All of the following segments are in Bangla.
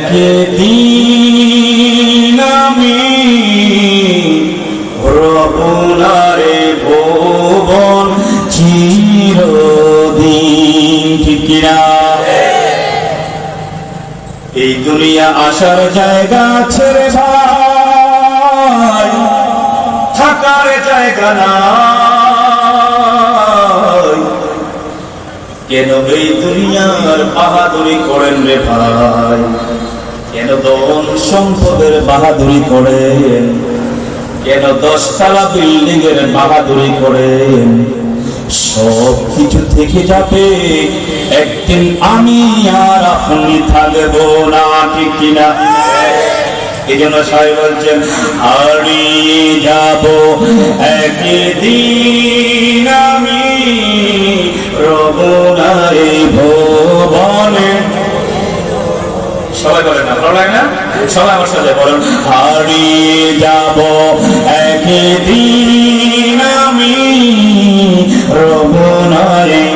একদিন আমি রবনারে ভুবন চিরদিন। ঠিক কিনা? এই দুনিয়া আসার জায়গা ছেড়ে ভাই থাকার জায়গা নাই। কেন এই দুনিয়ার বাহাদুরি করেন রে ভাই? কেন ধন সম্পদের বাহাদুরি করেন? কেন 10 তলা বিল্ডিং এর বাহাদুরি করেন? সব কিছু থেকে যাবে, একদিন আমি আর আপনি থাকবো না। ঠিক কিনা? এই জন্য সবাই বলছেন হারিয়ে যাব একদিন আমি রবনারে ভুবনে। সবাই বলেন না, ভালো লাগে না? সবাই আমার সাথে বলেন হারিয়ে যাব একদিন আমি রবনারে।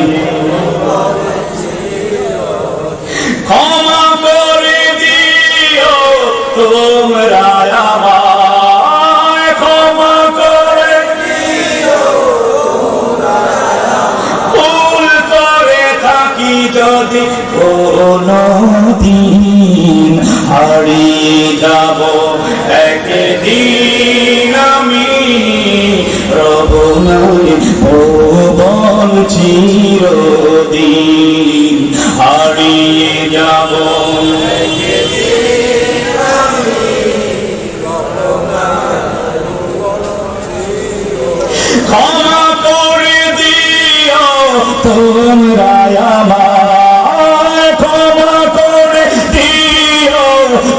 ক্ষমা করে দিও তোমরা আমায়, ক্ষমা করে দিও ভুল করে থাকি যদি কোনদিন। হারিয়ে যাব একদিন আমি রবনারে ভুবন চিরদিন। হারিয়ে যাব ক্ষমা করে দিও তোমরা আমায়, ক্ষমা করে দিও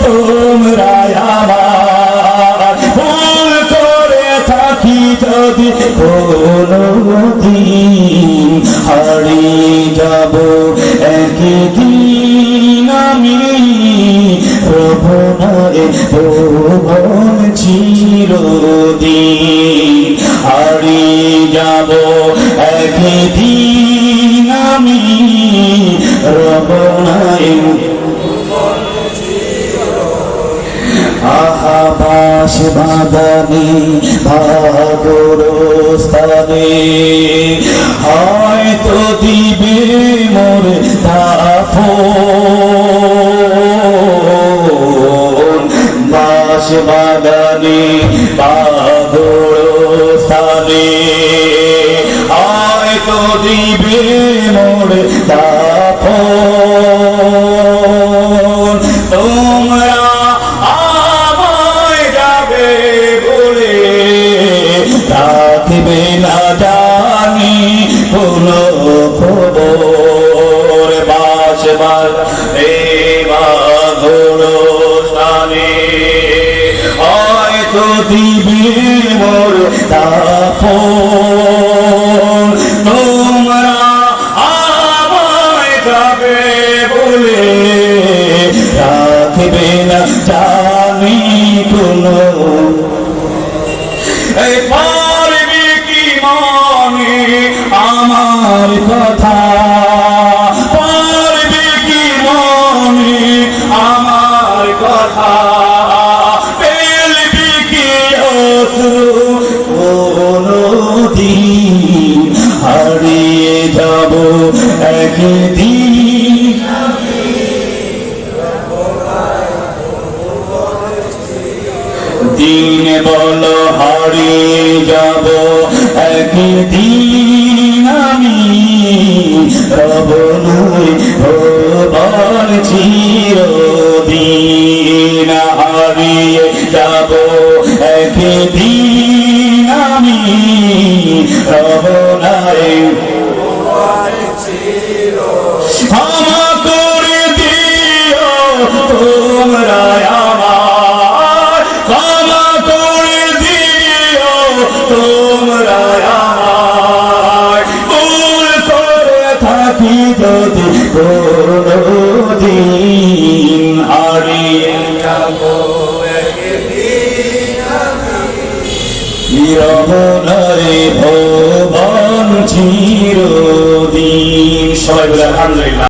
তোমরা আমায় ভুল করে থাকি যদি কোনদিন। হারিয়ে যাব একদিন আমি রবনারে ভুবন চিরদিন। হারিয়ে যাব একদিন আমি রবনারে। আহা বাস বাদানি ভাগরস্থানে হয়তো দিবে মোর দাফন। বাস বাদানি ভাগরস্থানে হয়তো দিবে মোর দাফন। তোমরা রাখবে না জানি কোন খবর। বাসবার ভাগরস্থানে হয়তো দিবে মোর দাফন। তোমরা আমায় যাবে বলে রাখবে না জানি কোন। এই পারবি কি মনে আমার কথা? পারবি কি মনে আমার কথা? ফেলবি কি অশ্রু কোনদিন? হারিয়ে যাব একদিন। দিন বলো হারিয়ে যাব একদিন আমি রবনারে ভুবন চিরদিন। হারিয়ে যাব একদিন আমি রবনারে ভুবন চিরদিন। ক্ষমা করে দিও তোমরা আমায়, ক্ষমা করে দিও তোমরা আমায় ভুল করে থাকি যদি কোনদিন। হারিয়ে যাব একদিন আমি রবনারে ভুবন চিরদিন। সবাই বলে আলহামদুলিল্লাহ।